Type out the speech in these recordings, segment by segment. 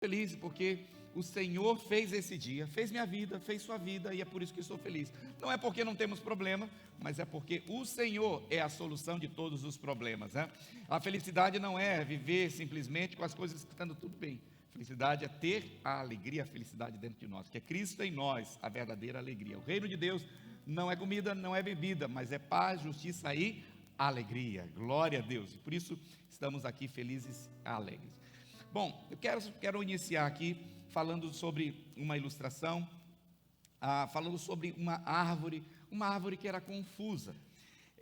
feliz porque o Senhor fez esse dia, fez minha vida, fez sua vida, e é por isso que estou feliz. Não é porque não temos problema, mas é porque o Senhor é a solução de todos os problemas, né? A felicidade não é viver simplesmente com as coisas estando tudo bem. Felicidade é ter a alegria, a felicidade dentro de nós, que é Cristo em nós, a verdadeira alegria. O reino de Deus não é comida, não é bebida, mas é paz, justiça e alegria. Glória a Deus. E por isso estamos aqui felizes e alegres. Bom, eu quero iniciar aqui falando sobre uma ilustração, falando sobre uma árvore que era confusa.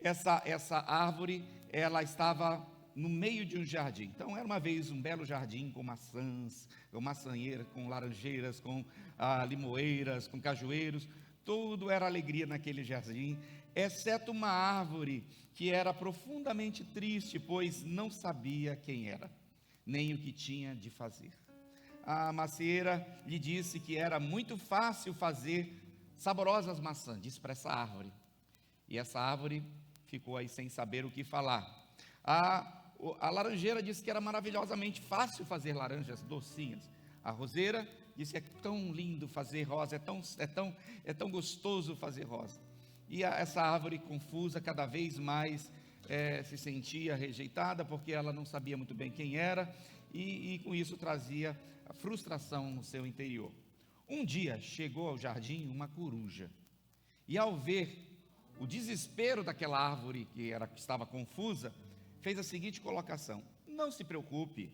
Essa árvore, ela estava no meio de um jardim. Então era uma vez um belo jardim com maçãs, com maçanheira, com laranjeiras, com limoeiras, com cajueiros. Tudo era alegria naquele jardim, exceto uma árvore que era profundamente triste, pois não sabia quem era, nem o que tinha de fazer. A macieira lhe disse que era muito fácil fazer saborosas maçãs, disse para essa árvore. E essa árvore ficou aí sem saber o que falar. A laranjeira disse que era maravilhosamente fácil fazer laranjas docinhas. A roseira disse que é tão lindo fazer rosa, é tão gostoso fazer rosa. E essa árvore confusa cada vez mais se sentia rejeitada, porque ela não sabia muito bem quem era, e com isso trazia frustração no seu interior. Um dia chegou ao jardim uma coruja, e ao ver o desespero daquela árvore que estava confusa, fez a seguinte colocação: não se preocupe,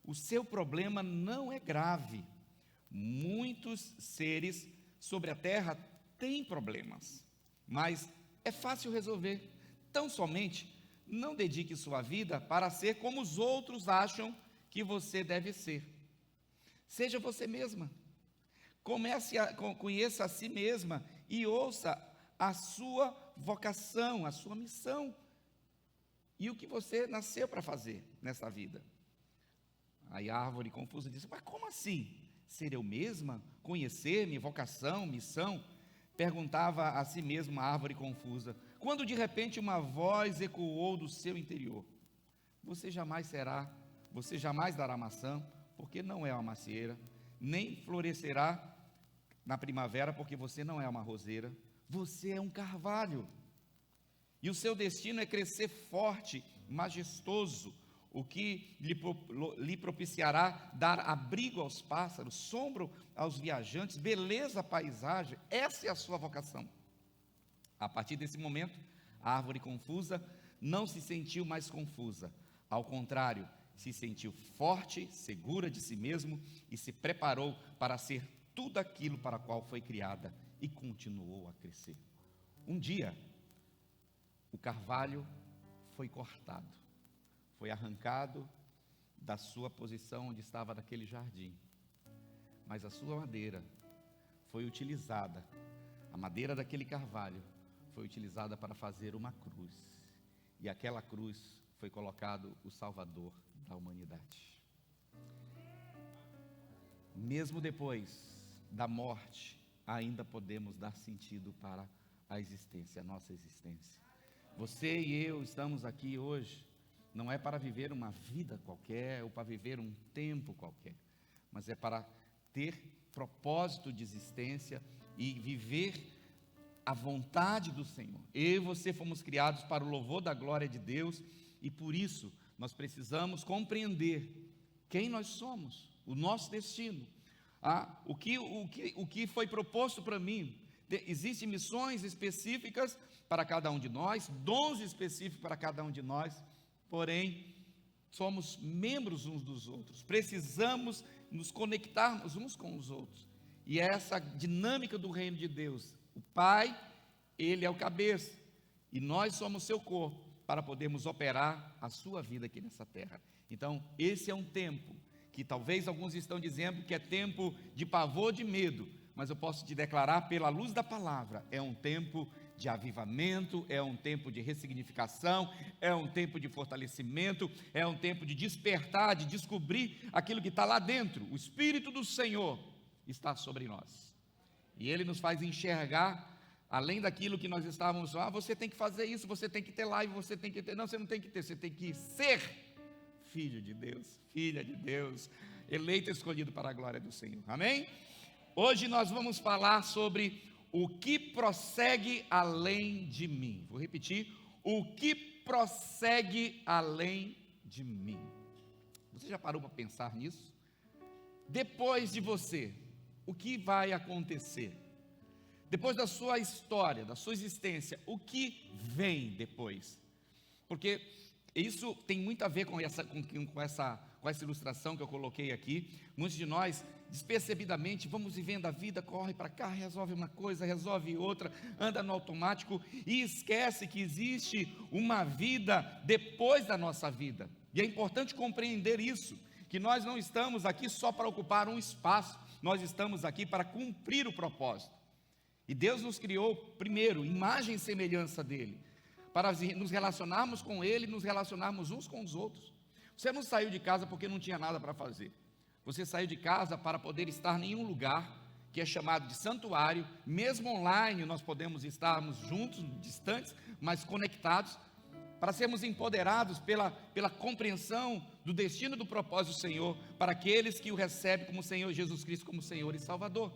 o seu problema não é grave. Muitos seres sobre a terra têm problemas, mas é fácil resolver. Tão somente não dedique sua vida para ser como os outros acham que você deve ser. Seja você mesma. Conheça a si mesma e ouça a sua vocação, a sua missão e o que você nasceu para fazer nessa vida. Aí a árvore confusa disse: mas como assim? Ser eu mesma? Conhecer-me, vocação, missão? Perguntava a si mesma a árvore confusa, quando de repente uma voz ecoou do seu interior: você jamais dará maçã, porque não é uma macieira, nem florescerá na primavera, porque você não é uma roseira, você é um carvalho, e o seu destino é crescer forte, majestoso, o que lhe propiciará dar abrigo aos pássaros, sombra aos viajantes, beleza à paisagem. Essa é a sua vocação. A partir desse momento, a árvore confusa não se sentiu mais confusa, ao contrário, se sentiu forte, segura de si mesmo e se preparou para ser tudo aquilo para o qual foi criada, e continuou a crescer. Um dia, o carvalho foi cortado, foi arrancado da sua posição onde estava naquele jardim, mas a sua madeira foi utilizada, a madeira daquele carvalho foi utilizada para fazer uma cruz, e aquela cruz foi colocado o Salvador da humanidade. Mesmo depois da morte, ainda podemos dar sentido para a existência, a nossa existência. Você e eu estamos aqui hoje, não é para viver uma vida qualquer, ou para viver um tempo qualquer, mas é para ter propósito de existência e viver a vontade do Senhor. Eu e você fomos criados para o louvor da glória de Deus, e por isso nós precisamos compreender quem nós somos, o nosso destino, o que foi proposto para mim. Existem missões específicas para cada um de nós, dons específicos para cada um de nós, porém, somos membros uns dos outros, precisamos nos conectarmos uns com os outros, e essa dinâmica do reino de Deus, o Pai, Ele é o cabeça, e nós somos seu corpo, para podermos operar a sua vida aqui nessa terra. Então, esse é um tempo, que talvez alguns estão dizendo que é tempo de pavor, de medo, mas eu posso te declarar pela luz da palavra, é um tempo de avivamento, é um tempo de ressignificação, é um tempo de fortalecimento, é um tempo de despertar, de descobrir aquilo que está lá dentro. O Espírito do Senhor está sobre nós, e Ele nos faz enxergar, além daquilo que nós estávamos, você tem que fazer isso, você tem que ter live, você tem que ter, não, você não tem que ter, você tem que ser filho de Deus, filha de Deus, eleito e escolhido para a glória do Senhor. Amém? Hoje nós vamos falar sobre o que prossegue além de mim. Vou repetir: o que prossegue além de mim. Você já parou para pensar nisso? Depois de você, o que vai acontecer? Depois da sua história, da sua existência, o que vem depois? Porque isso tem muito a ver com essa ilustração que eu coloquei aqui. Muitos de nós, despercebidamente, vamos vivendo a vida, corre para cá, resolve uma coisa, resolve outra, anda no automático e esquece que existe uma vida depois da nossa vida. E é importante compreender isso, que nós não estamos aqui só para ocupar um espaço, nós estamos aqui para cumprir o propósito. E Deus nos criou, primeiro, imagem e semelhança dEle, para nos relacionarmos com Ele, nos relacionarmos uns com os outros. Você não saiu de casa porque não tinha nada para fazer. Você saiu de casa para poder estar em um lugar que é chamado de santuário. Mesmo online nós podemos estarmos juntos, distantes, mas conectados, para sermos empoderados pela compreensão do destino do propósito do Senhor, para aqueles que o recebem como Senhor Jesus Cristo, como Senhor e Salvador.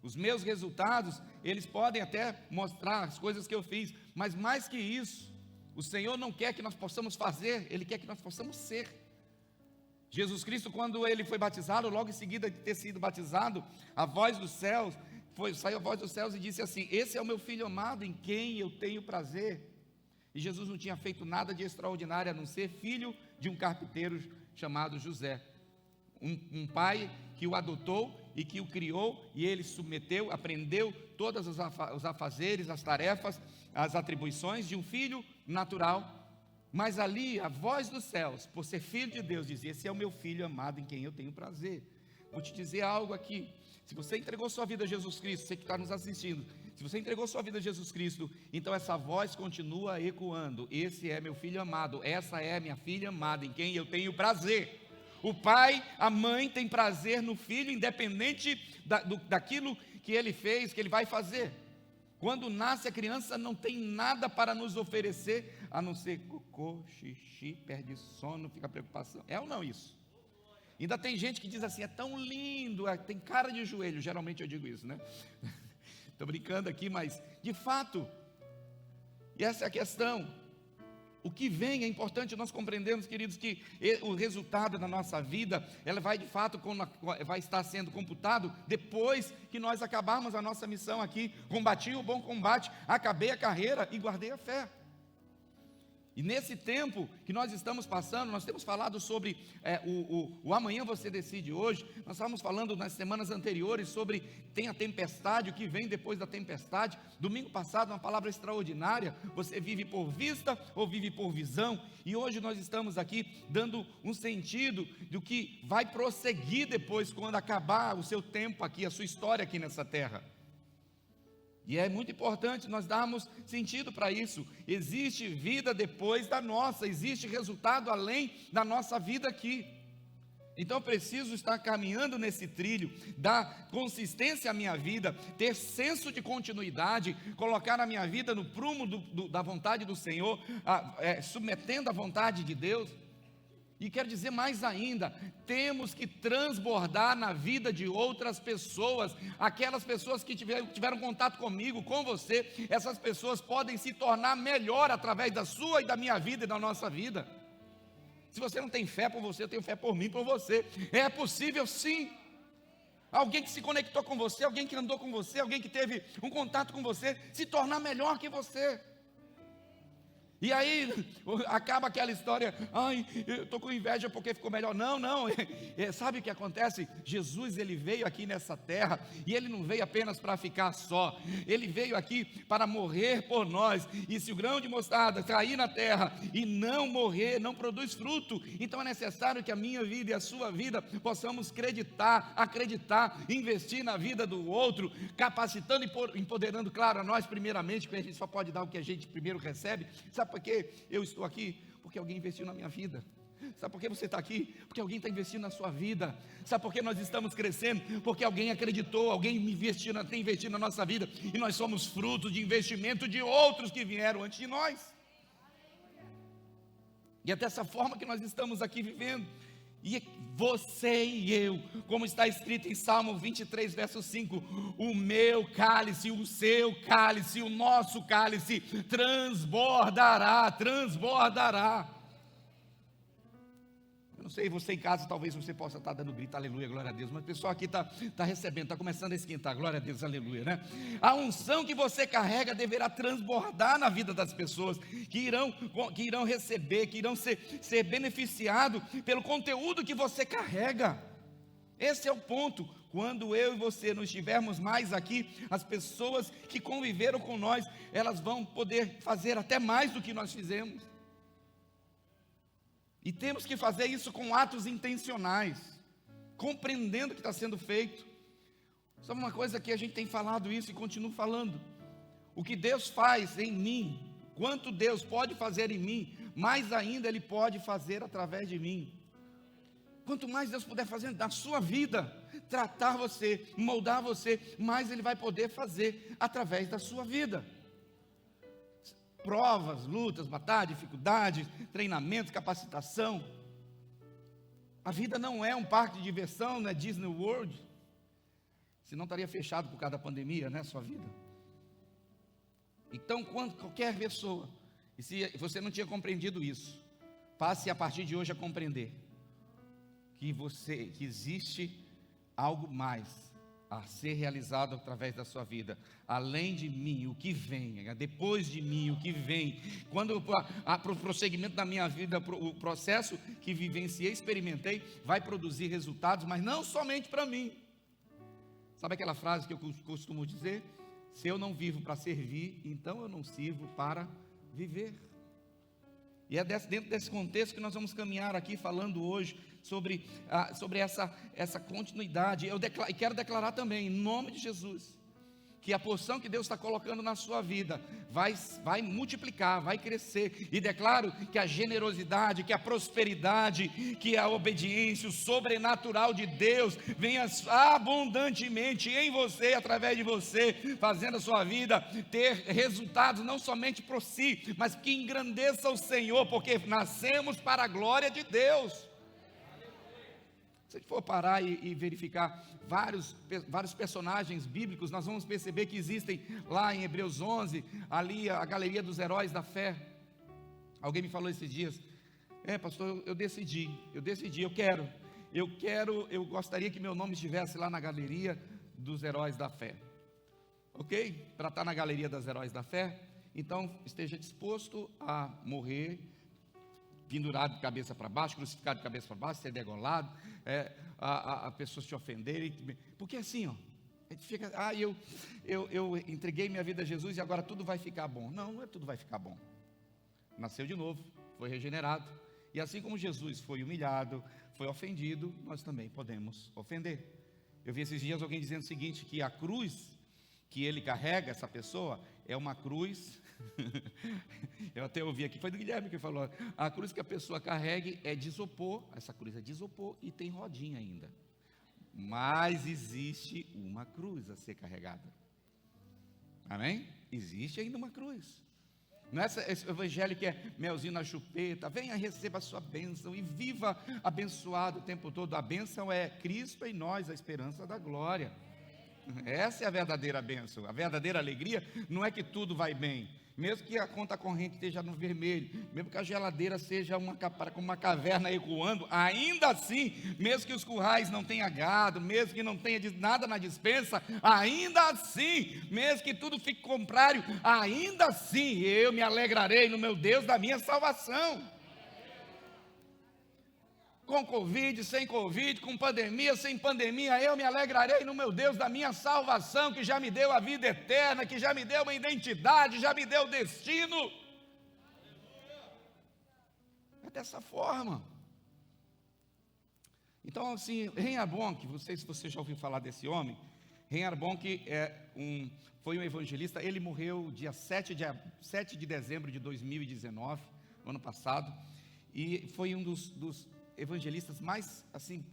Os meus resultados, eles podem até mostrar as coisas que eu fiz, mas mais que isso, o Senhor não quer que nós possamos fazer, Ele quer que nós possamos ser. Jesus Cristo, quando Ele foi batizado, logo em seguida de ter sido batizado, a voz dos céus, saiu a voz dos céus e disse assim: esse é o meu Filho amado, em quem eu tenho prazer. E Jesus não tinha feito nada de extraordinário, a não ser filho de um carpinteiro chamado José. Um pai que o adotou e que o criou, e ele submeteu, aprendeu todos os afazeres, as tarefas, as atribuições de um filho natural. Mas ali a voz dos céus, por ser filho de Deus, dizia: esse é o meu Filho amado em quem eu tenho prazer. Vou te dizer algo aqui: se você entregou sua vida a Jesus Cristo, você que está nos assistindo, se você entregou sua vida a Jesus Cristo, então essa voz continua ecoando: esse é meu Filho amado, essa é minha filha amada em quem eu tenho prazer. O pai, a mãe tem prazer no filho, independente daquilo que ele fez, que ele vai fazer. Quando nasce a criança, não tem nada para nos oferecer, a não ser cocô, xixi, perde sono, fica preocupação. É ou não isso? Ainda tem gente que diz assim: é tão lindo, tem cara de joelho. Geralmente eu digo isso, né? Estou brincando aqui, mas de fato, e essa é a questão. O que vem é importante nós compreendermos, queridos, que o resultado da nossa vida, ela vai de fato, vai estar sendo computado depois que nós acabarmos a nossa missão aqui. Combati o bom combate, acabei a carreira e guardei a fé. E nesse tempo que nós estamos passando, nós temos falado sobre o amanhã você decide hoje. Nós estávamos falando nas semanas anteriores sobre tem a tempestade, o que vem depois da tempestade. Domingo passado, uma palavra extraordinária: você vive por vista ou vive por visão? E hoje nós estamos aqui dando um sentido do que vai prosseguir depois, quando acabar o seu tempo aqui, a sua história aqui nessa terra. E é muito importante nós darmos sentido para isso. Existe vida depois da nossa, existe resultado além da nossa vida aqui. Então eu preciso estar caminhando nesse trilho, dar consistência à minha vida, ter senso de continuidade, colocar a minha vida no prumo da vontade do Senhor, submetendo à vontade de Deus. E quero dizer mais ainda, temos que transbordar na vida de outras pessoas. Aquelas pessoas que tiveram contato comigo, com você, essas pessoas podem se tornar melhor através da sua e da minha vida e da nossa vida. Se você não tem fé por você, eu tenho fé por mim, por você. É possível sim. Alguém que se conectou com você, alguém que andou com você, alguém que teve um contato com você, se tornar melhor que você. E aí acaba aquela história: ai, eu estou com inveja porque ficou melhor. Não, sabe o que acontece? Jesus, ele veio aqui nessa terra, e ele não veio apenas para ficar só, ele veio aqui para morrer por nós. E se o grão de mostarda cair na terra e não morrer, não produz fruto, então é necessário que a minha vida e a sua vida possamos acreditar, investir na vida do outro, capacitando e empoderando, claro, a nós primeiramente, porque a gente só pode dar o que a gente primeiro recebe. Sabe por que eu estou aqui? Porque alguém investiu na minha vida. Sabe por que você está aqui? Porque alguém está investindo na sua vida. Sabe por que nós estamos crescendo? Porque alguém acreditou, alguém tem investido na nossa vida, e nós somos frutos de investimento de outros que vieram antes de nós. E é dessa forma que nós estamos aqui vivendo. E você e eu, como está escrito em Salmo 23, verso 5, o meu cálice, o seu cálice, o nosso cálice transbordará. Eu não sei, você em casa, talvez você possa estar dando grito, aleluia, glória a Deus, mas o pessoal aqui está recebendo, está começando a esquentar, glória a Deus, aleluia, né? A unção que você carrega deverá transbordar na vida das pessoas, que irão receber, que irão ser beneficiados pelo conteúdo que você carrega. Esse é o ponto. Quando eu e você não estivermos mais aqui, as pessoas que conviveram com nós, elas vão poder fazer até mais do que nós fizemos. E temos que fazer isso com atos intencionais, compreendendo o que está sendo feito. Sabe uma coisa que a gente tem falado isso e continuo falando? O que Deus faz em mim, quanto Deus pode fazer em mim, mais ainda Ele pode fazer através de mim. Quanto mais Deus puder fazer na sua vida, tratar você, moldar você, mais Ele vai poder fazer através da sua vida. Provas, lutas, batalhas, dificuldades, treinamentos, capacitação. A vida não é um parque de diversão, não é Disney World. Senão estaria fechado por causa da pandemia, né, sua vida. Então, quando qualquer pessoa, e se você não tinha compreendido isso, passe a partir de hoje a compreender que existe algo mais a ser realizado através da sua vida, além de mim, o que vem, depois de mim, o que vem, quando o prosseguimento da minha vida, o processo que vivenciei, experimentei, vai produzir resultados, mas não somente para mim. Sabe aquela frase que eu costumo dizer? Se eu não vivo para servir, então eu não sirvo para viver. E é dentro desse contexto que nós vamos caminhar aqui, falando hoje sobre essa continuidade. Eu quero declarar também, em nome de Jesus, que a porção que Deus está colocando na sua vida vai multiplicar, vai crescer. E declaro que a generosidade, que a prosperidade, que a obediência, o sobrenatural de Deus venha abundantemente em você, através de você, fazendo a sua vida ter resultados não somente por si, mas que engrandeça o Senhor, porque nascemos para a glória de Deus. Se a gente for parar e verificar vários personagens bíblicos, nós vamos perceber que existem lá em Hebreus 11, ali a galeria dos heróis da fé. Alguém me falou esses dias, pastor, eu decidi, eu gostaria que meu nome estivesse lá na galeria dos heróis da fé. Ok? Para estar na galeria dos heróis da fé, então esteja disposto a morrer, pendurado de cabeça para baixo, crucificado de cabeça para baixo, ser degolado, a pessoas te ofenderem, porque assim, a gente fica, eu entreguei minha vida a Jesus e agora tudo vai ficar bom. Não é tudo vai ficar bom. Nasceu de novo, foi regenerado, e assim como Jesus foi humilhado, foi ofendido, nós também podemos ofender. Eu vi esses dias alguém dizendo o seguinte, que a cruz que ele carrega, essa pessoa, é uma cruz, eu até ouvi aqui, foi do Guilherme que falou, a cruz que a pessoa carregue é de isopor, essa cruz é de isopor e tem rodinha ainda, mas existe uma cruz a ser carregada, amém? Existe ainda uma cruz, não é esse evangelho que é melzinho na chupeta, venha, receba a sua bênção e viva abençoado o tempo todo. A bênção é Cristo em nós, a esperança da glória. Essa é a verdadeira bênção. A verdadeira alegria não é que tudo vai bem, mesmo que a conta corrente esteja no vermelho, mesmo que a geladeira seja como uma caverna ecoando, ainda assim, mesmo que os currais não tenham gado, mesmo que não tenha nada na despensa, ainda assim, mesmo que tudo fique contrário, ainda assim eu me alegrarei no meu Deus da minha salvação. Com Covid, sem Covid, com pandemia, sem pandemia, eu me alegrarei no meu Deus da minha salvação, que já me deu a vida eterna, que já me deu uma identidade, já me deu destino. É dessa forma. Então, assim, Reinhard Bonnke, não sei se você já ouviu falar desse homem. Reinhard Bonnke foi um evangelista, ele morreu dia 7 de dezembro de 2019, no ano passado, e foi um dos evangelistas mais assim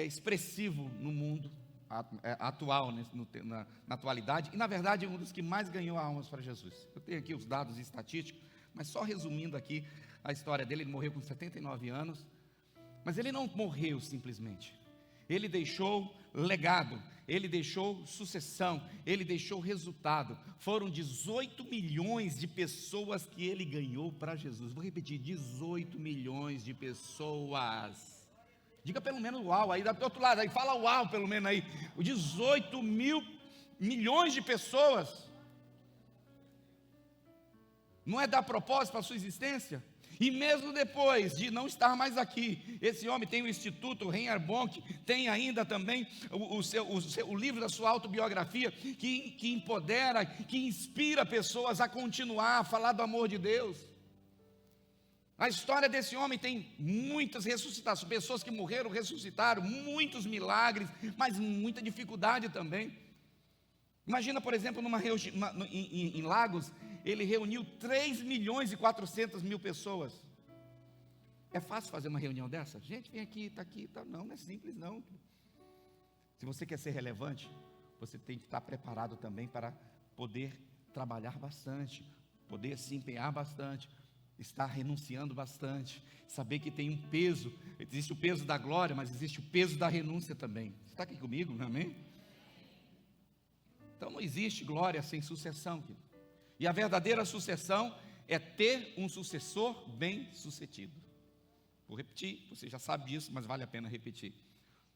expressivo no mundo atual, na atualidade, e na verdade um dos que mais ganhou almas para Jesus. Eu tenho aqui os dados estatísticos, mas só resumindo aqui a história dele, ele morreu com 79 anos, Mas ele não morreu simplesmente. Ele deixou legado, ele deixou sucessão, ele deixou resultado. Foram 18 milhões de pessoas que ele ganhou para Jesus. Vou repetir, 18 milhões de pessoas. Diga pelo menos uau, aí do outro lado, aí fala uau pelo menos aí. 18 milhões de pessoas. Não é dar propósito para a sua existência? E mesmo depois de não estar mais aqui, esse homem tem o Instituto Reinhard Bonk, tem ainda também o livro da sua autobiografia, que empodera, que inspira pessoas a continuar a falar do amor de Deus. A história desse homem tem muitas ressuscitações, pessoas que morreram, ressuscitaram, muitos milagres, mas muita dificuldade também. Imagina, por exemplo, em Lagos, ele reuniu 3 milhões e 400 mil pessoas. É fácil fazer uma reunião dessa? Gente, vem aqui, está aqui, tá. Não é simples não. Se você quer ser relevante, você tem que estar preparado também para poder trabalhar bastante, poder se empenhar bastante, estar renunciando bastante, saber que tem um peso, existe o peso da glória, mas existe o peso da renúncia também. Você está aqui comigo, amém? Então não existe glória sem sucessão, querido. E a verdadeira sucessão é ter um sucessor bem sucedido. Vou repetir, você já sabe disso, mas vale a pena repetir.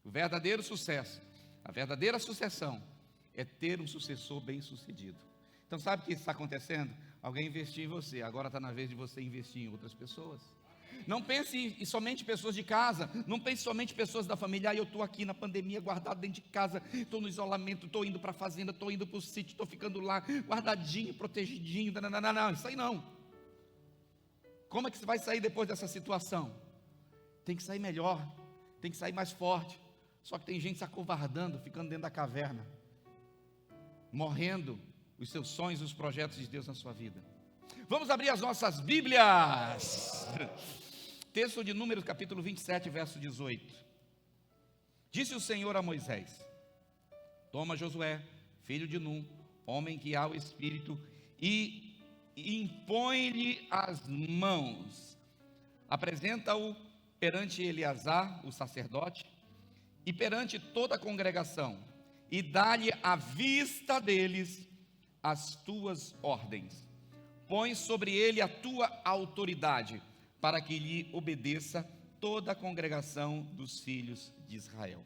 O verdadeiro sucesso, a verdadeira sucessão é ter um sucessor bem sucedido. Então sabe o que está acontecendo? Alguém investiu em você, agora está na vez de você investir em outras pessoas. Não pense em somente pessoas de casa, não pense somente pessoas da família. Eu estou aqui na pandemia, guardado dentro de casa, estou no isolamento, estou indo para a fazenda, estou indo para o sítio, estou ficando lá, guardadinho, protegidinho. Não, isso aí não. Como é que você vai sair depois dessa situação? Tem que sair melhor, tem que sair mais forte. Só que tem gente se acovardando, ficando dentro da caverna, morrendo os seus sonhos, os projetos de Deus na sua vida. Vamos abrir as nossas Bíblias. Texto de Números, capítulo 27, verso 18. Disse o Senhor a Moisés: toma Josué, filho de Num, homem que há o Espírito, e impõe-lhe as mãos. Apresenta-o perante Eleazar, o sacerdote, e perante toda a congregação, e dá-lhe à vista deles as tuas ordens. Põe sobre ele a tua autoridade, para que lhe obedeça toda a congregação dos filhos de Israel.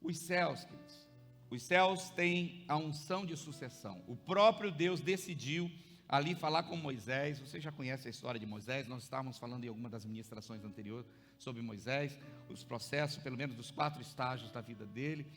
Os céus, queridos, os céus têm a unção de sucessão. O próprio Deus decidiu ali falar com Moisés. Você já conhece a história de Moisés, nós estávamos falando em alguma das ministrações anteriores sobre Moisés, os processos, pelo menos dos 4 estágios da vida dele,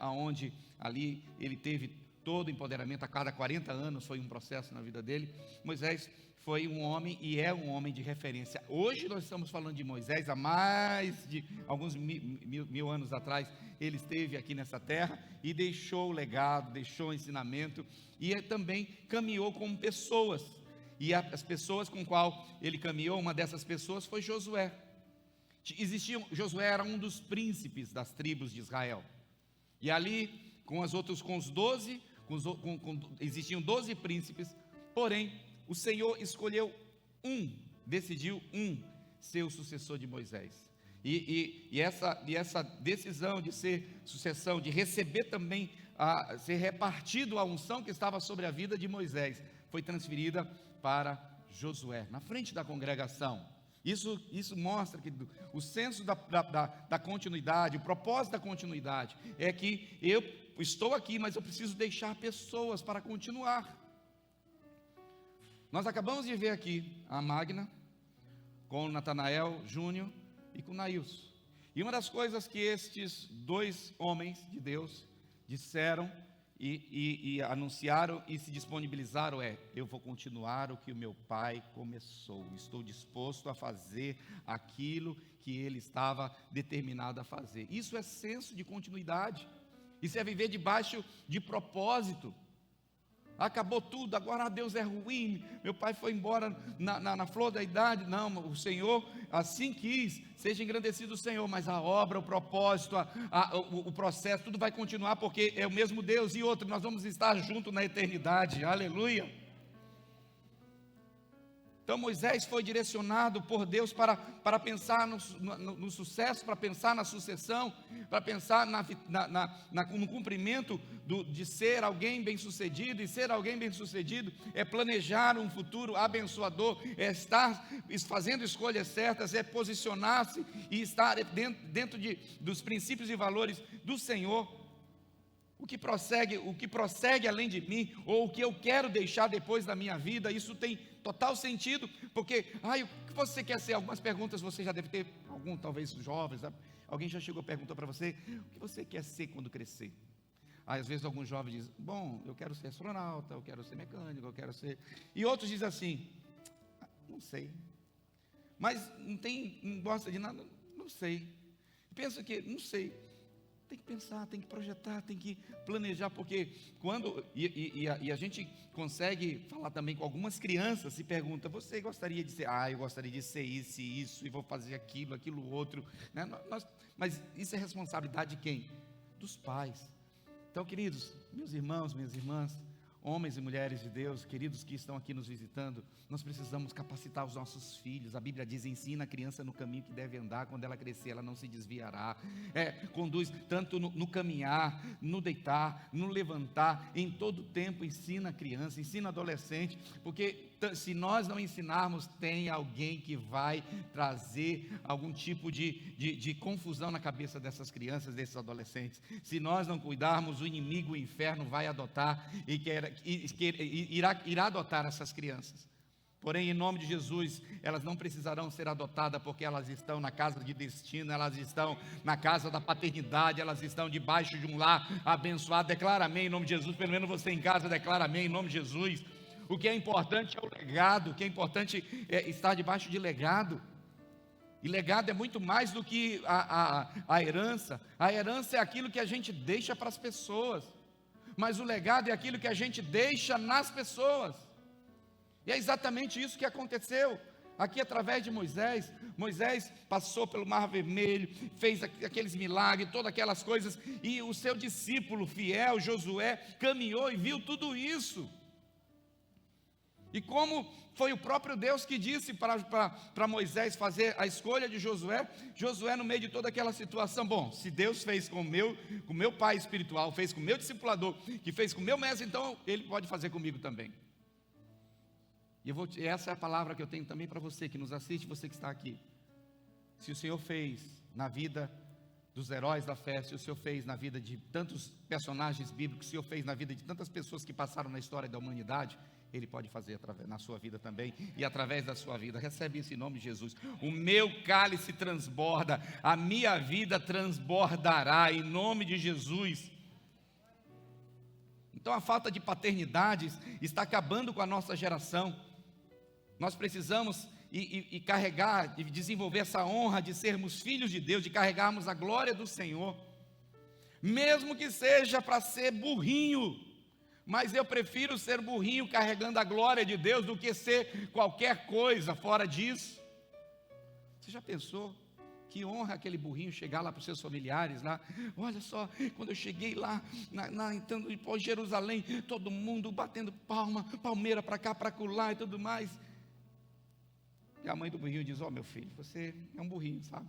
onde ali ele teve todo o empoderamento. A cada 40 anos foi um processo na vida dele. Moisés foi um homem e é um homem de referência. Hoje nós estamos falando de Moisés, há mais de alguns mil anos atrás, ele esteve aqui nessa terra e deixou o legado, deixou o ensinamento, e também caminhou com pessoas, e as pessoas com qual ele caminhou, uma dessas pessoas foi Josué. Josué era um dos príncipes das tribos de Israel, e ali com os 12, existiam 12 príncipes, porém o Senhor escolheu decidiu ser o sucessor de Moisés. E essa decisão de ser sucessão, de receber também, ser repartido a unção que estava sobre a vida de Moisés, foi transferida para Josué, na frente da congregação. Isso mostra que o senso da continuidade, o propósito da continuidade, é que eu estou aqui, mas eu preciso deixar pessoas para continuar. Nós acabamos de ver aqui a Magna, com o Natanael Júnior e com o Nailson. E uma das coisas que estes 2 homens de Deus disseram e anunciaram e se disponibilizaram eu vou continuar o que o meu pai começou. Estou disposto a fazer aquilo que ele estava determinado a fazer. Isso é senso de continuidade. Isso é viver debaixo de propósito. Acabou tudo, agora Deus é ruim, meu pai foi embora na flor da idade. Não, o Senhor assim quis, seja engrandecido o Senhor, mas a obra, o propósito, o processo, tudo vai continuar, porque é o mesmo Deus. E outro, nós vamos estar juntos na eternidade, aleluia. Então Moisés foi direcionado por Deus para pensar no sucesso, para pensar na sucessão, para pensar no cumprimento de ser alguém bem-sucedido. E ser alguém bem-sucedido é planejar um futuro abençoador, é estar fazendo escolhas certas, é posicionar-se e estar dentro dos princípios e valores do Senhor. O que prossegue além de mim, ou o que eu quero deixar depois da minha vida, isso tem total sentido, porque, o que você quer ser? Algumas perguntas você já deve ter, talvez jovens, alguém já chegou e perguntou para você, o que você quer ser quando crescer? Às vezes alguns jovens dizem, bom, eu quero ser astronauta, eu quero ser mecânico, eu quero ser... E outros dizem assim, não sei, mas não gosta de nada, não sei, pensa que, não sei. Tem que pensar, tem que projetar, tem que planejar, porque quando, a gente consegue falar também com algumas crianças, se pergunta, você gostaria de ser, eu gostaria de ser isso, e vou fazer aquilo outro, né? Mas isso é responsabilidade de quem? Dos pais. Então, queridos, meus irmãos, minhas irmãs, homens e mulheres de Deus, queridos que estão aqui nos visitando, nós precisamos capacitar os nossos filhos. A Bíblia diz, ensina a criança no caminho que deve andar, quando ela crescer ela não se desviará. Conduz tanto no caminhar, no deitar, no levantar, em todo tempo ensina a criança, ensina adolescente, porque se nós não ensinarmos, tem alguém que vai trazer algum tipo de confusão na cabeça dessas crianças, desses adolescentes. Se nós não cuidarmos, o inimigo, o inferno vai adotar irá adotar essas crianças. Porém, em nome de Jesus, elas não precisarão ser adotadas, porque elas estão na casa de destino, elas estão na casa da paternidade, elas estão debaixo de um lar abençoado. Declara amém em nome de Jesus. Pelo menos você em casa declara amém em nome de Jesus. O que é importante é o legado, o que é importante é estar debaixo de legado. E legado é muito mais do que a herança. A herança é aquilo que a gente deixa para as pessoas, mas o legado é aquilo que a gente deixa nas pessoas. E é exatamente isso que aconteceu aqui através de Moisés. Moisés passou pelo Mar Vermelho, fez aqueles milagres, todas aquelas coisas, e o seu discípulo fiel, Josué, caminhou e viu tudo isso. E como foi o próprio Deus que disse para Moisés fazer a escolha de Josué, Josué no meio de toda aquela situação, bom, se Deus fez com o meu pai espiritual, fez com o meu discipulador, que fez com o meu mestre, então Ele pode fazer comigo também. E essa é a palavra que eu tenho também para você que nos assiste, você que está aqui. Se o Senhor fez na vida dos heróis da fé, se o Senhor fez na vida de tantos personagens bíblicos, se o Senhor fez na vida de tantas pessoas que passaram na história da humanidade, Ele pode fazer na sua vida também, e através da sua vida. Recebe isso em nome de Jesus. O meu cálice transborda, a minha vida transbordará em nome de Jesus. Então a falta de paternidade está acabando com a nossa geração. Nós precisamos carregar, e desenvolver essa honra de sermos filhos de Deus, de carregarmos a glória do Senhor, mesmo que seja para ser burrinho, mas eu prefiro ser burrinho carregando a glória de Deus do que ser qualquer coisa fora disso. Você já pensou? Que honra aquele burrinho chegar lá para os seus familiares lá, olha só, quando eu cheguei lá, entrando em Jerusalém, todo mundo batendo palmeira para cá, para acolá e tudo mais. E a mãe do burrinho diz, meu filho, você é um burrinho, sabe?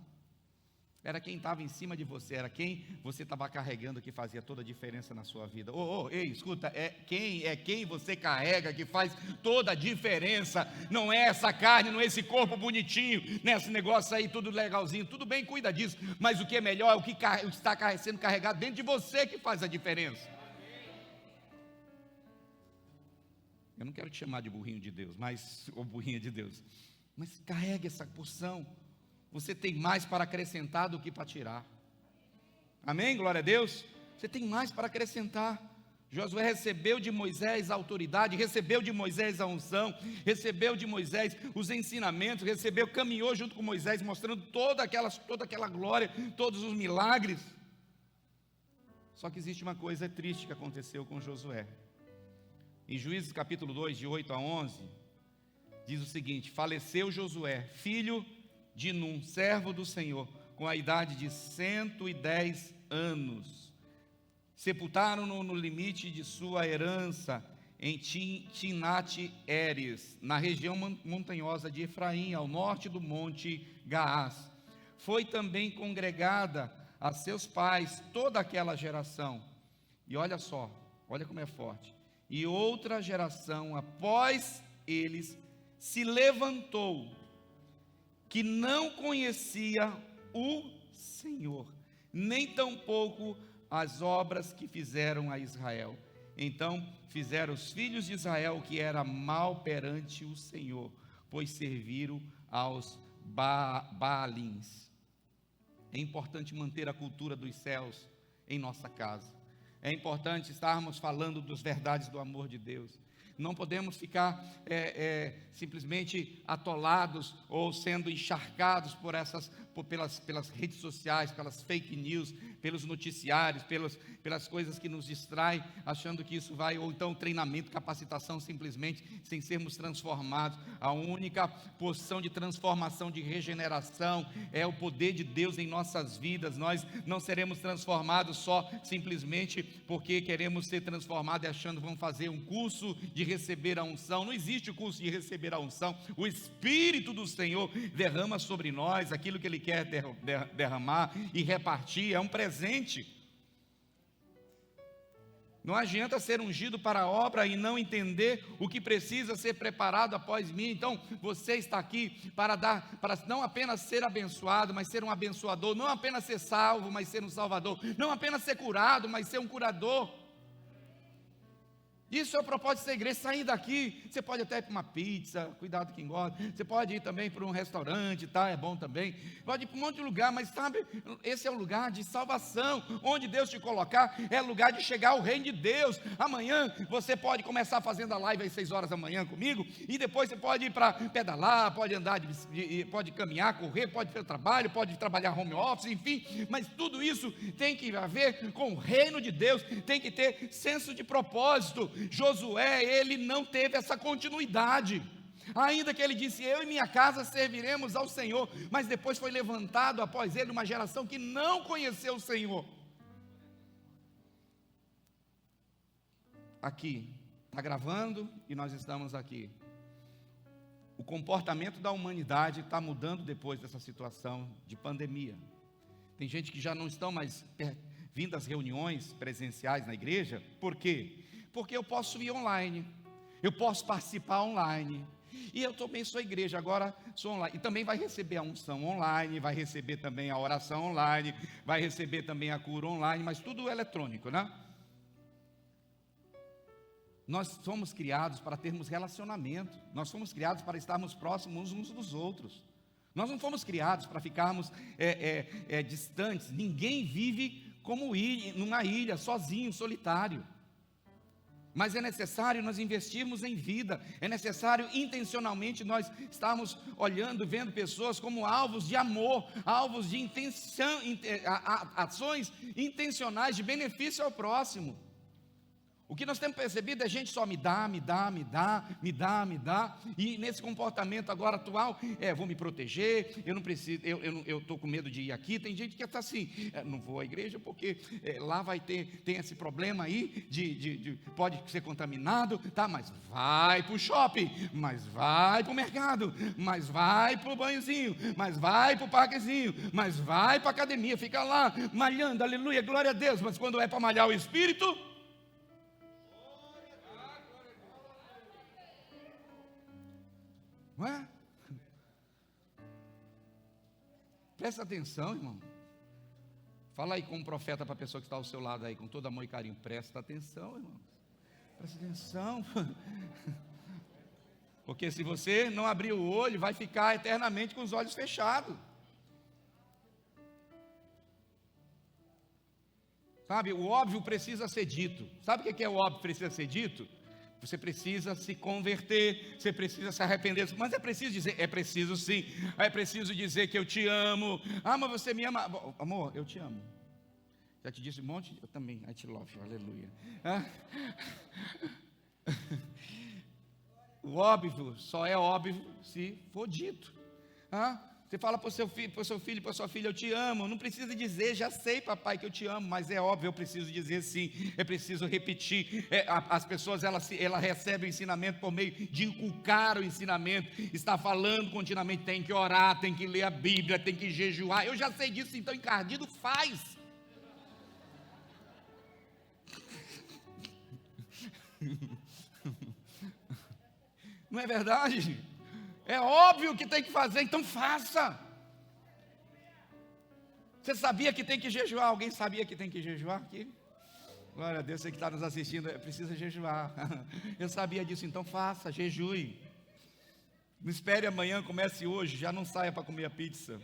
Era quem estava em cima de você, era quem você estava carregando que fazia toda a diferença na sua vida. Ei, escuta, é quem você carrega que faz toda a diferença. Não é essa carne, não é esse corpo bonitinho, nesse negócio aí tudo legalzinho, tudo bem, cuida disso, mas o que é melhor é o que está sendo carregado dentro de você que faz a diferença. Eu não quero te chamar de burrinho de Deus, ou burrinha de Deus, mas carregue essa porção. Você tem mais para acrescentar do que para tirar. Amém? Glória a Deus. Você tem mais para acrescentar. Josué recebeu de Moisés a autoridade, recebeu de Moisés a unção, recebeu de Moisés os ensinamentos, caminhou junto com Moisés, mostrando toda aquela glória, todos os milagres. Só que existe uma coisa triste que aconteceu com Josué. Em Juízes capítulo 2, de 8 a 11, diz o seguinte: faleceu Josué, filho de Num, servo do Senhor, com a idade de 110 anos. Sepultaram-no no limite de sua herança, em Timnat-Heres, na região montanhosa de Efraim, ao norte do monte Gaás. Foi também congregada a seus pais toda aquela geração. E olha só, olha como é forte. E outra geração após eles se levantou, que não conhecia o Senhor, nem tampouco as obras que fizeram a Israel. Então fizeram os filhos de Israel o que era mal perante o Senhor, pois serviram aos Baalins. É importante manter a cultura dos céus em nossa casa. É importante estarmos falando das verdades do amor de Deus. Não podemos ficar simplesmente atolados ou sendo encharcados pelas redes sociais, pelas fake news, pelos noticiários, pelas coisas que nos distraem, achando que isso vai, ou então treinamento, capacitação, simplesmente sem sermos transformados. A única porção de transformação, de regeneração, é o poder de Deus em nossas vidas. Nós não seremos transformados só simplesmente porque queremos ser transformados e achando que vamos fazer um curso de receber a unção. Não existe o curso de receber a unção. O Espírito do Senhor derrama sobre nós aquilo que Ele quer derramar e repartir. É um presente. Não adianta ser ungido para a obra e não entender o que precisa ser preparado após mim. Então você está aqui para não apenas ser abençoado, mas ser um abençoador. Não apenas ser salvo, mas ser um salvador. Não apenas ser curado, mas ser um curador. Isso é o propósito da igreja. Sair daqui, você pode até ir para uma pizza, cuidado que engorda. Você pode ir também para um restaurante, tá? É bom também. Pode ir para um monte de lugar, mas sabe, esse é o lugar de salvação. Onde Deus te colocar, é o lugar de chegar ao reino de Deus. Amanhã você pode começar fazendo a live às 6 horas da manhã comigo, e depois você pode ir para pedalar, pode andar, pode caminhar, correr, pode fazer trabalho, pode trabalhar home office, enfim. Mas tudo isso tem que ver com o reino de Deus, tem que ter senso de propósito. Josué, ele não teve essa continuidade, ainda que ele disse: eu e minha casa serviremos ao Senhor, mas depois foi levantado após ele uma geração que não conheceu o Senhor. Aqui, está gravando e nós estamos aqui. O comportamento da humanidade está mudando depois dessa situação de pandemia. Tem gente que já não estão mais vindo às reuniões presenciais na igreja. Por quê? Porque eu posso ir online, eu posso participar online, e eu também sou igreja, agora sou online, e também vai receber a unção online, vai receber também a oração online, vai receber também a cura online, mas tudo eletrônico, né? Nós somos criados para termos relacionamento, nós fomos criados para estarmos próximos uns dos outros, nós não fomos criados para ficarmos distantes. Ninguém vive como numa ilha, sozinho, solitário. Mas é necessário nós investirmos em vida, é necessário intencionalmente nós estarmos olhando, vendo pessoas como alvos de amor, alvos de intenção, ações intencionais de benefício ao próximo. O que nós temos percebido é gente só me dá, e nesse comportamento agora atual, vou me proteger, eu não preciso, eu estou com medo de ir aqui. Tem gente que está assim, não vou à igreja porque lá tem esse problema aí, pode ser contaminado, tá, mas vai para o shopping, mas vai para o mercado, mas vai para o banhozinho, mas vai para o parquezinho, mas vai para a academia, fica lá malhando, aleluia, glória a Deus, mas quando é para malhar o espírito, não é? Presta atenção, irmão. Fala aí com um profeta para a pessoa que está ao seu lado aí, com todo amor e carinho. Presta atenção, irmão. Presta atenção. Porque se você não abrir o olho, vai ficar eternamente com os olhos fechados. Sabe, o óbvio precisa ser dito. Sabe o que é o óbvio que precisa ser dito? Você precisa se converter, você precisa se arrepender, mas é preciso dizer, é preciso sim, é preciso dizer que eu te amo. Ah, mas você me ama, amor, eu te amo. Já te disse um monte? Eu também, I te love you, aleluia. O óbvio só é óbvio se for dito. Você fala para o seu filho, para sua filha, eu te amo. Não precisa dizer, já sei, papai, que eu te amo. Mas é óbvio, eu preciso dizer sim. É preciso repetir. As pessoas, elas recebem o ensinamento por meio de inculcar o ensinamento. Está falando continuamente, tem que orar, tem que ler a Bíblia, tem que jejuar. Eu já sei disso, então encardido faz. Não é verdade? É óbvio que tem que fazer, então faça. Você sabia que tem que jejuar? Alguém sabia que tem que jejuar aqui? Glória a Deus, você que está nos assistindo, precisa jejuar. Eu sabia disso, então faça, jejue. Não espere amanhã, comece hoje, já não saia para comer a pizza.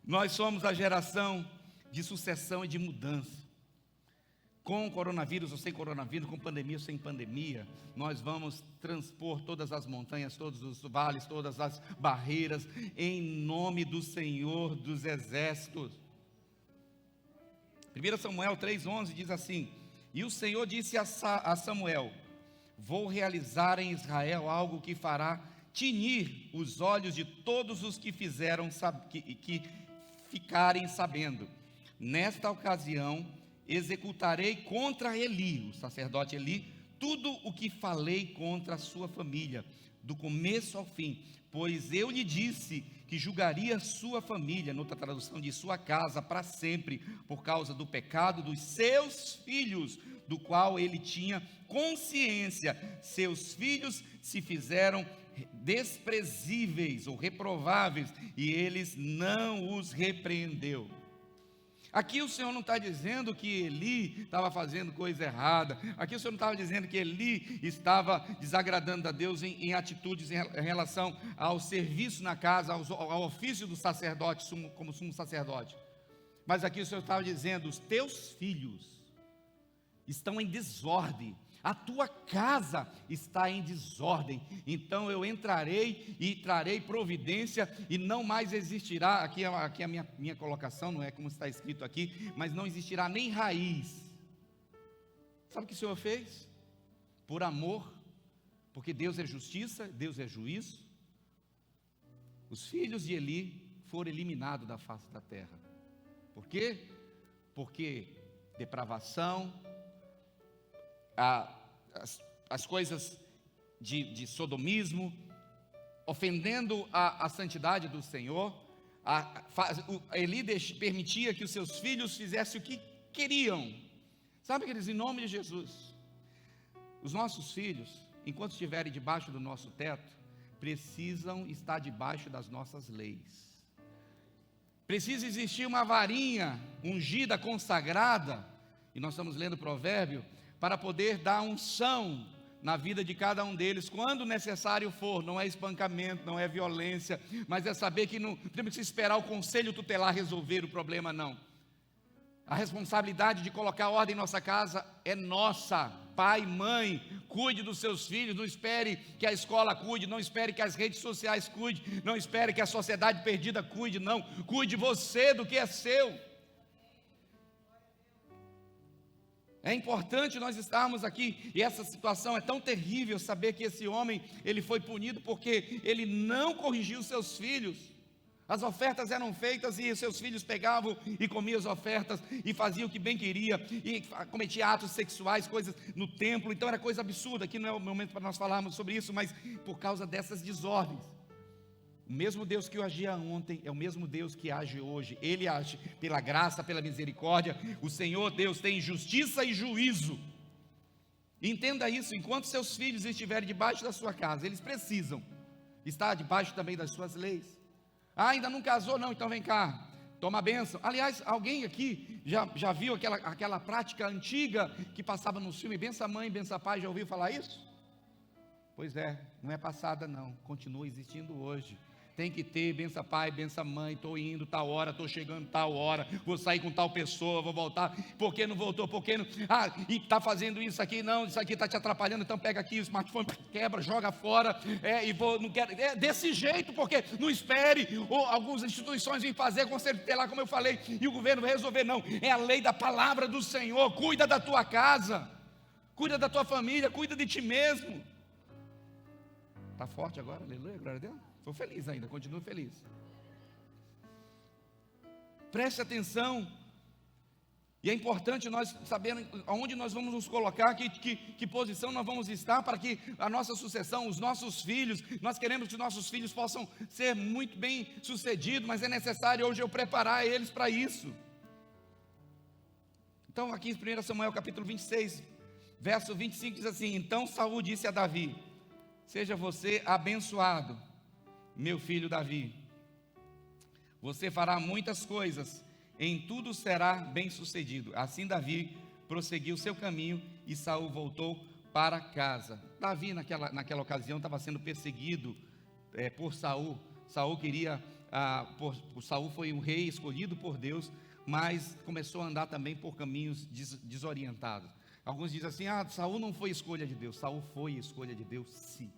Nós somos a geração de sucessão e de mudança. Com coronavírus ou sem coronavírus, com pandemia ou sem pandemia, nós vamos transpor todas as montanhas, todos os vales, todas as barreiras, em nome do Senhor dos Exércitos. 1 Samuel 3,11 diz assim: e o Senhor disse a Samuel: vou realizar em Israel algo que fará tinir os olhos de todos os que que ficarem sabendo. Nesta ocasião, executarei contra Eli, o sacerdote Eli, tudo o que falei contra a sua família, do começo ao fim, pois eu lhe disse que julgaria sua família, noutra tradução diz sua casa, para sempre, por causa do pecado dos seus filhos, do qual ele tinha consciência. Seus filhos se fizeram desprezíveis ou reprováveis, e eles não os repreendeu. Aqui o Senhor não está dizendo que Eli estava fazendo coisa errada. Aqui o Senhor não estava dizendo que Eli estava desagradando a Deus em atitudes em relação ao serviço na casa, ao ofício do sacerdote, como sumo sacerdote. Mas aqui o Senhor estava dizendo: os teus filhos estão em desordem. A tua casa está em desordem, então eu entrarei e trarei providência, e não mais existirá, aqui é a minha colocação, não é como está escrito aqui, mas não existirá nem raiz. Sabe o que o Senhor fez? Por amor, porque Deus é justiça, Deus é juízo. Os filhos de Eli foram eliminados da face da terra. Por quê? Porque depravação, as coisas de sodomismo, ofendendo a santidade do Senhor. Eli permitia que os seus filhos fizessem o que queriam. Sabe, queridos, em nome de Jesus, os nossos filhos, enquanto estiverem debaixo do nosso teto, precisam estar debaixo das nossas leis. Precisa existir uma varinha ungida, consagrada, e nós estamos lendo o provérbio, para poder dar unção na vida de cada um deles, quando necessário for. Não é espancamento, não é violência, mas é saber que não temos que esperar o conselho tutelar resolver o problema, não. A responsabilidade de colocar ordem em nossa casa é nossa. Pai, mãe, cuide dos seus filhos, não espere que a escola cuide, não espere que as redes sociais cuide, não espere que a sociedade perdida cuide, não. Cuide você do que é seu. É importante nós estarmos aqui, e essa situação é tão terrível, saber que esse homem, ele foi punido porque ele não corrigiu seus filhos. As ofertas eram feitas e seus filhos pegavam e comiam as ofertas e faziam o que bem queria, e cometia atos sexuais, coisas no templo. Então era coisa absurda. Aqui não é o momento para nós falarmos sobre isso, mas por causa dessas desordens, o mesmo Deus que agia ontem é o mesmo Deus que age hoje. Ele age pela graça, pela misericórdia. O Senhor Deus tem justiça e juízo. Entenda isso: enquanto seus filhos estiverem debaixo da sua casa, eles precisam estar debaixo também das suas leis. Ainda não casou? Não, então vem cá, toma a bênção. Aliás, alguém aqui já viu aquela prática antiga que passava no filme, benção mãe, benção pai? Já ouviu falar isso? Pois é, não é passada não, continua existindo hoje. Tem que ter, benção pai, benção mãe, estou indo tal hora, estou chegando tal hora, vou sair com tal pessoa, vou voltar. Por que não voltou? Por que não? E está fazendo isso aqui? Não, isso aqui está te atrapalhando, então pega aqui o smartphone, quebra, joga fora, não quero. É desse jeito, porque não espere algumas instituições virem fazer, conselho tutelar, como eu falei, e o governo vai resolver. Não, é a lei da palavra do Senhor. Cuida da tua casa, cuida da tua família, cuida de ti mesmo. Está forte agora? Aleluia, glória a Deus. Estou feliz ainda, continuo feliz. Preste atenção. E é importante nós sabermos aonde nós vamos nos colocar, que posição nós vamos estar, para que a nossa sucessão, os nossos filhos, nós queremos que os nossos filhos possam ser muito bem sucedidos, mas é necessário hoje eu preparar eles para isso. Então aqui em 1 Samuel capítulo 26, verso 25 diz assim: então Saul disse a Davi: seja você abençoado, meu filho Davi, você fará muitas coisas, em tudo será bem sucedido. Assim Davi prosseguiu seu caminho e Saul voltou para casa. Davi naquela ocasião estava sendo perseguido por Saul. Saul queria, Saul foi um rei escolhido por Deus, mas começou a andar também por caminhos desorientados. Alguns dizem assim: Saul não foi escolha de Deus. Saul foi escolha de Deus, sim.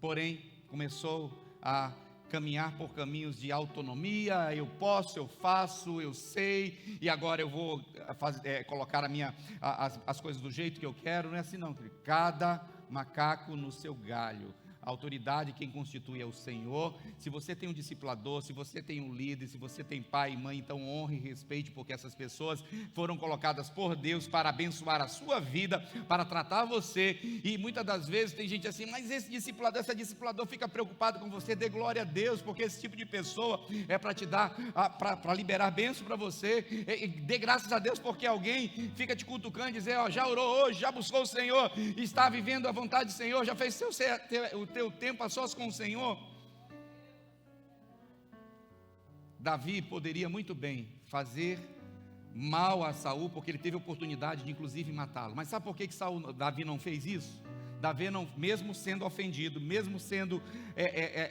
Porém, começou a caminhar por caminhos de autonomia. Eu posso, eu faço, eu sei, e agora eu vou colocar as coisas do jeito que eu quero. Não é assim não, querido. Cada macaco no seu galho. A autoridade quem constitui é o Senhor. Se você tem um discipulador, se você tem um líder, se você tem pai e mãe, então honre e respeite, porque essas pessoas foram colocadas por Deus para abençoar a sua vida, para tratar você. E muitas das vezes tem gente assim: mas esse discipulador fica preocupado com você. Dê glória a Deus, porque esse tipo de pessoa é para te dar, para liberar bênção para você. Dê graças a Deus, porque alguém fica te cutucando e dizer: já orou hoje, já buscou o Senhor, está vivendo a vontade do Senhor, já fez o teu tempo a sós com o Senhor. Davi poderia muito bem fazer mal a Saul, porque ele teve a oportunidade de inclusive matá-lo. Mas sabe por que Davi não fez isso? Davi não, mesmo sendo ofendido, mesmo sendo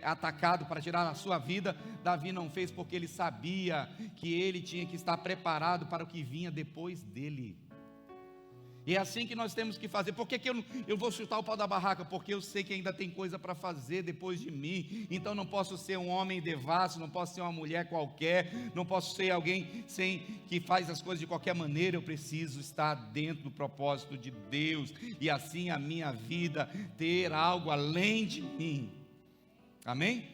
atacado para tirar a sua vida, Davi não fez, porque ele sabia que ele tinha que estar preparado para o que vinha depois dele. E é assim que nós temos que fazer. Por que eu vou chutar o pau da barraca? Porque eu sei que ainda tem coisa para fazer depois de mim. Então não posso ser um homem devasso, não posso ser uma mulher qualquer, não posso ser alguém que faz as coisas de qualquer maneira. Eu preciso estar dentro do propósito de Deus, e assim a minha vida ter algo além de mim. Amém?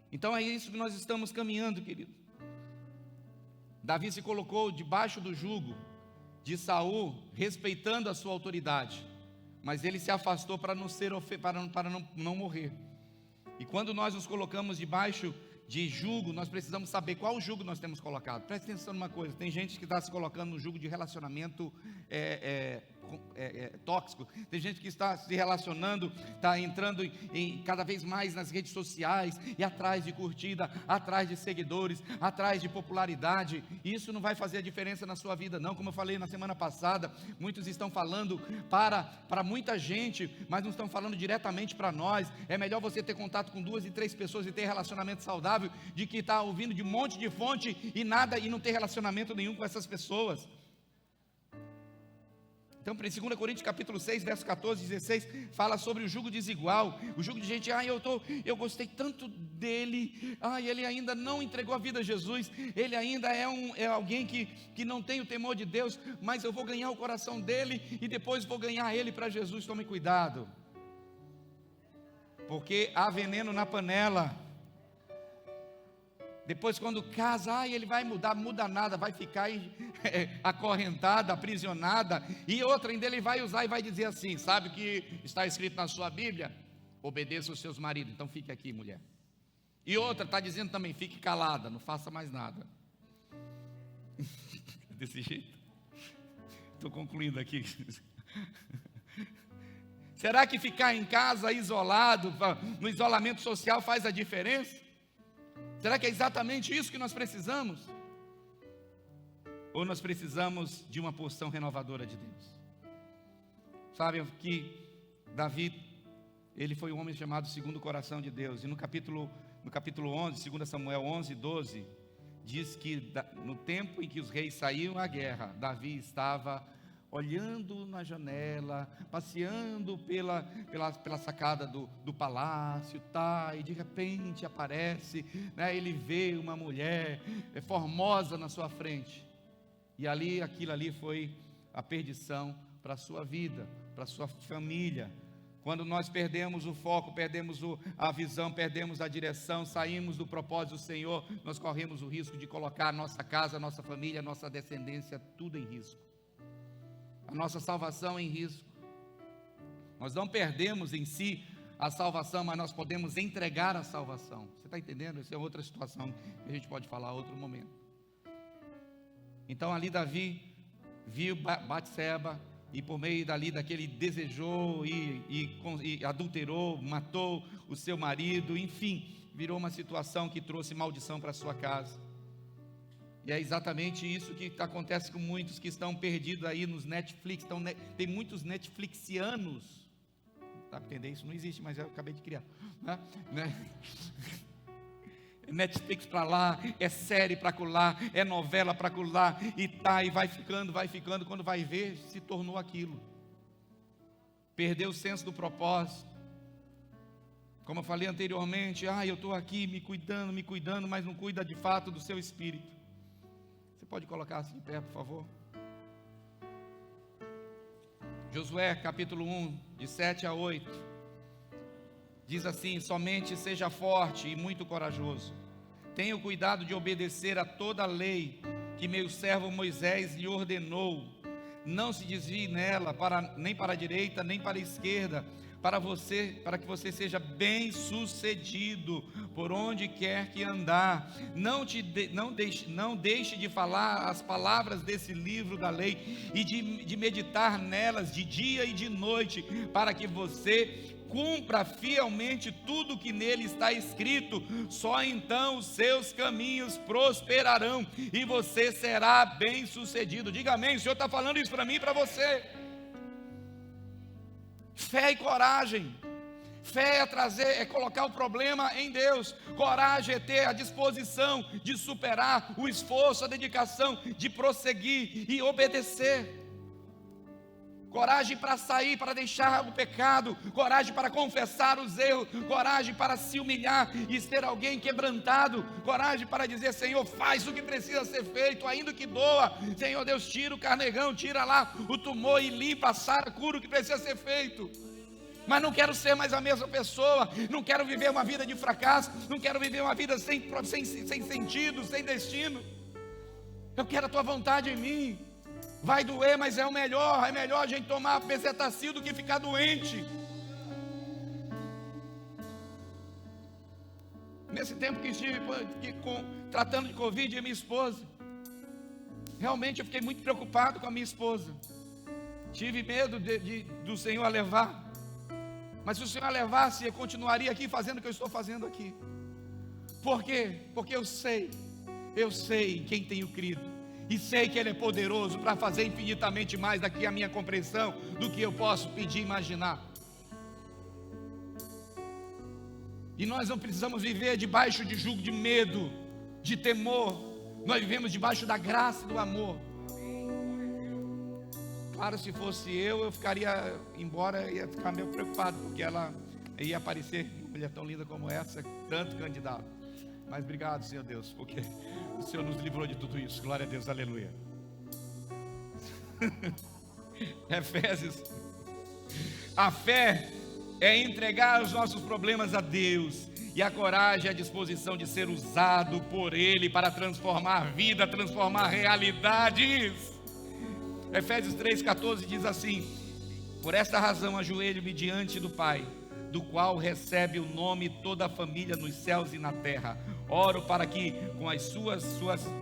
Então é isso que nós estamos caminhando, querido. Davi se colocou debaixo do jugo de Saul, respeitando a sua autoridade, mas ele se afastou para não morrer. E quando nós nos colocamos debaixo de jugo, nós precisamos saber qual jugo nós temos colocado. Preste atenção numa coisa: tem gente que está se colocando no jugo de relacionamento tóxico. Tem gente que está se relacionando, está entrando cada vez mais nas redes sociais, e atrás de curtida, atrás de seguidores, atrás de popularidade. Isso não vai fazer a diferença na sua vida não. Como eu falei na semana passada, muitos estão falando para muita gente, mas não estão falando diretamente para nós. É melhor você ter contato com 2 e 3 pessoas e ter relacionamento saudável, de que está ouvindo de um monte de fonte e não ter relacionamento nenhum com essas pessoas. Então, em 2 Coríntios capítulo 6, verso 14 e 16, fala sobre o jugo desigual, o jugo de gente: eu gostei tanto dele, ele ainda não entregou a vida a Jesus, ele ainda é alguém que não tem o temor de Deus, mas eu vou ganhar o coração dele, e depois vou ganhar ele para Jesus. Tome cuidado, porque há veneno na panela. Depois, quando casa, ele vai muda nada, vai ficar acorrentada, aprisionada. E outra ainda, ele vai usar e vai dizer assim: sabe o que está escrito na sua Bíblia? Obedeça os seus maridos, então fique aqui, mulher. E outra está dizendo também: fique calada, não faça mais nada. Desse jeito. Estou concluindo aqui. Será que ficar em casa isolado, no isolamento social, faz a diferença? Será que é exatamente isso que nós precisamos? Ou nós precisamos de uma porção renovadora de Deus? Sabe que Davi, ele foi um homem chamado segundo o coração de Deus. E no capítulo 11, 2 Samuel 11, 12, diz que no tempo em que os reis saíam à guerra, Davi estava olhando na janela, passeando pela sacada do palácio, e de repente aparece, ele vê uma mulher formosa na sua frente, e aquilo ali foi a perdição para a sua vida, para a sua família, Quando nós perdemos o foco, perdemos a visão, perdemos a direção, saímos do propósito do Senhor, nós corremos o risco de colocar a nossa casa, a nossa família, a nossa descendência, tudo em risco. A nossa salvação em risco. Nós não perdemos em si a salvação, mas nós podemos entregar a salvação. Você está entendendo? Essa é outra situação que a gente pode falar em outro momento. Então ali Davi viu Batseba, e por meio daquele desejou e adulterou, matou o seu marido, enfim, virou uma situação que trouxe maldição para a sua casa. E é exatamente isso que acontece com muitos que estão perdidos aí nos Netflix. Tem muitos Netflixianos. Dá para entender? Isso não existe, mas eu acabei de criar, né? Netflix para lá, é série para colar, é novela para colar, e vai ficando, quando vai ver, se tornou aquilo. Perdeu o senso do propósito. Como eu falei anteriormente, eu estou aqui me cuidando, mas não cuida de fato do seu espírito. Você pode colocar assim de pé, por favor? Josué capítulo 1, de 7 a 8. Diz assim: somente seja forte e muito corajoso. Tenha o cuidado de obedecer a toda a lei que meu servo Moisés lhe ordenou. Não se desvie nela, nem para a direita, nem para a esquerda, para que você seja bem sucedido por onde quer que andar. Não deixe de falar as palavras desse livro da lei e de meditar nelas de dia e de noite, para que você cumpra fielmente tudo que nele está escrito. Só então os seus caminhos prosperarão e você será bem sucedido. Diga amém. O Senhor está falando isso para mim e para você. Fé e coragem. Fé é colocar o problema em Deus. Coragem é ter a disposição de superar, o esforço, a dedicação de prosseguir e obedecer. Coragem para sair, para deixar o pecado, coragem para confessar os erros, coragem para se humilhar e ser alguém quebrantado, coragem para dizer: Senhor, faz o que precisa ser feito, ainda que doa. Senhor Deus, tira o carnegão, tira lá o tumor e limpa, sara, cura o que precisa ser feito. Mas não quero ser mais a mesma pessoa, não quero viver uma vida de fracasso, não quero viver uma vida sem sentido, sem destino. Eu quero a tua vontade em mim. Vai doer, mas é melhor a gente tomar bezetacil do que ficar doente. Nesse tempo que estive tratando de Covid, a minha esposa, realmente eu fiquei muito preocupado com a minha esposa. Tive medo do Senhor a levar. Mas se o Senhor a levasse, eu continuaria aqui fazendo o que eu estou fazendo aqui. Por quê? Porque eu sei em quem tenho crido. E sei que Ele é poderoso para fazer infinitamente mais daqui a minha compreensão do que eu posso pedir e imaginar. E nós não precisamos viver debaixo de julgo de medo, de temor. Nós vivemos debaixo da graça e do amor. Claro, se fosse eu ficaria embora, ia ficar meio preocupado, porque ela ia aparecer, uma mulher tão linda como essa, tanto candidato. Mas obrigado, Senhor Deus, porque o Senhor nos livrou de tudo isso. Glória a Deus, aleluia. Efésios. A fé é entregar os nossos problemas a Deus, e a coragem é a disposição de ser usado por Ele para transformar vida, transformar realidades. Efésios 3,14 diz assim: por esta razão ajoelho-me diante do Pai, do qual recebe o nome toda a família nos céus e na terra. Oro para que com as suas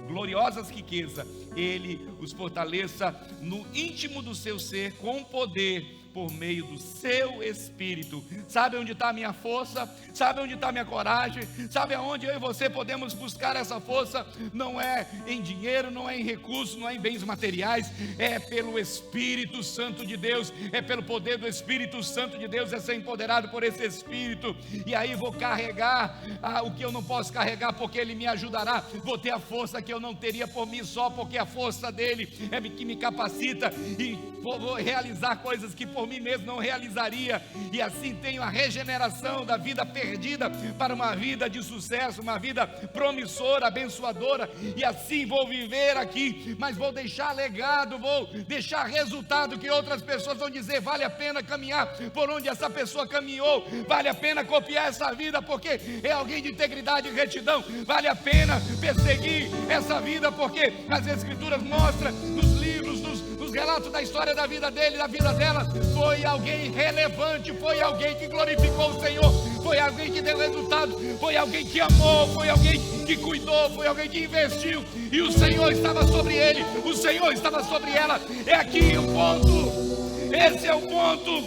gloriosas riquezas Ele os fortaleça no íntimo do seu ser com poder, por meio do seu Espírito. Sabe onde está a minha força? Sabe onde está a minha coragem? Sabe aonde eu e você podemos buscar essa força? Não é em dinheiro, não é em recursos, não é em bens materiais, é pelo Espírito Santo de Deus, é pelo poder do Espírito Santo de Deus, é ser empoderado por esse Espírito. E aí vou carregar o que eu não posso carregar, porque Ele me ajudará. Vou ter a força que eu não teria por mim só, porque a força dele é que me capacita, e vou realizar coisas que por por mim mesmo não realizaria, e assim tenho a regeneração da vida perdida para uma vida de sucesso, uma vida promissora, abençoadora, e assim vou viver aqui, mas vou deixar legado, vou deixar resultado que outras pessoas vão dizer: vale a pena caminhar por onde essa pessoa caminhou, vale a pena copiar essa vida porque é alguém de integridade e retidão, vale a pena perseguir essa vida porque as Escrituras mostram nos livros, nos relatos da história da vida dele, da vida dela, foi alguém relevante, foi alguém que glorificou o Senhor, foi alguém que deu resultado, foi alguém que amou, foi alguém que cuidou, foi alguém que investiu, e o Senhor estava sobre ele, o Senhor estava sobre ela. É aqui o ponto, esse é o ponto.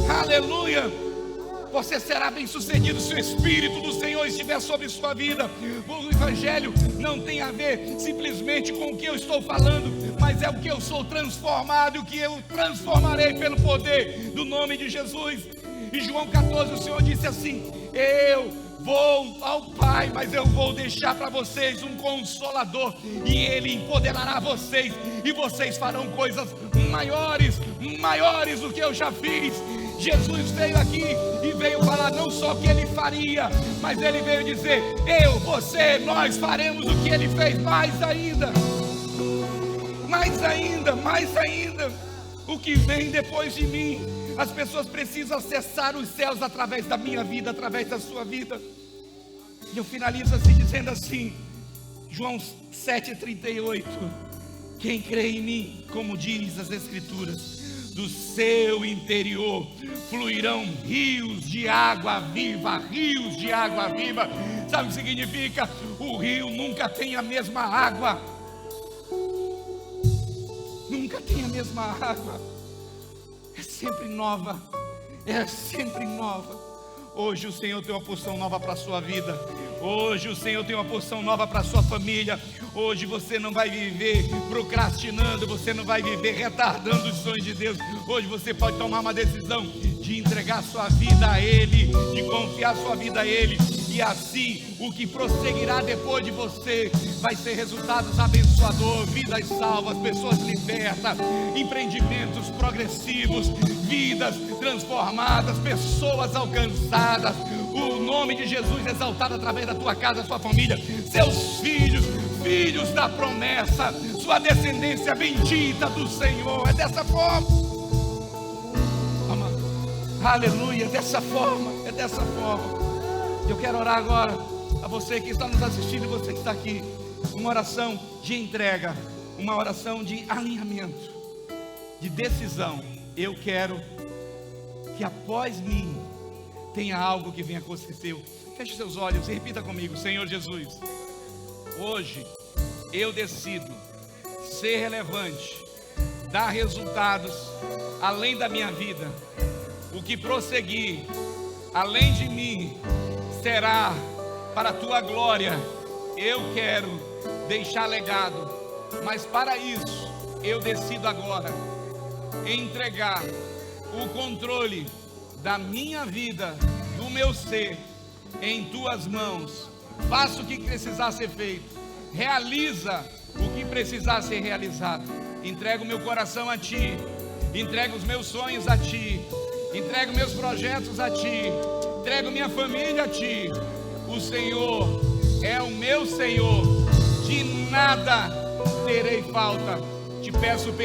Aleluia. Você será bem sucedido se o Espírito do Senhor estiver sobre sua vida. O Evangelho não tem a ver simplesmente com o que eu estou falando, mas é o que eu sou transformado, e o que eu transformarei pelo poder do nome de Jesus. Em João 14 o Senhor disse assim: eu vou ao Pai, mas eu vou deixar para vocês um Consolador, e Ele empoderará vocês, e vocês farão coisas maiores do que eu já fiz. Jesus veio aqui e veio falar não só o que Ele faria, mas Ele veio dizer: eu, você, nós faremos o que Ele fez, mais ainda, o que vem depois de mim. As pessoas precisam acessar os céus através da minha vida, através da sua vida. E eu finalizo assim, dizendo assim, João 7,38: quem crê em mim, como diz as Escrituras, do seu interior fluirão rios de água viva, rios de água viva. Sabe o que significa? O rio nunca tem a mesma água, nunca tem a mesma água, é sempre nova, é sempre nova. Hoje o Senhor tem uma porção nova para a sua vida. Hoje o Senhor tem uma porção nova para a sua família. Hoje você não vai viver procrastinando, você não vai viver retardando os sonhos de Deus. Hoje você pode tomar uma decisão de entregar sua vida a Ele, de confiar sua vida a Ele, e assim o que prosseguirá depois de você vai ser resultados abençoadores, vidas salvas, pessoas libertas, empreendimentos progressivos, vidas transformadas, pessoas alcançadas, o nome de Jesus exaltado através da tua casa, sua família, seus filhos, filhos da promessa, sua descendência bendita do Senhor. É dessa forma, amado. Aleluia, é dessa forma. Eu quero orar agora a você que está nos assistindo e você que está aqui, uma oração de entrega, uma oração de alinhamento, de decisão. Eu quero que após mim tenha algo que venha acontecer. Feche seus olhos e repita comigo: Senhor Jesus, hoje eu decido ser relevante, dar resultados além da minha vida. O que prosseguir além de mim será para a tua glória. Eu quero deixar legado, mas para isso eu decido agora entregar o controle da minha vida, do meu ser, em tuas mãos. Faça o que precisar ser feito, realiza o que precisar ser realizado. Entrego meu coração a ti, entrego os meus sonhos a ti, entrego meus projetos a ti, entrego minha família a ti. O Senhor é o meu Senhor, de nada terei falta. Te peço perdão.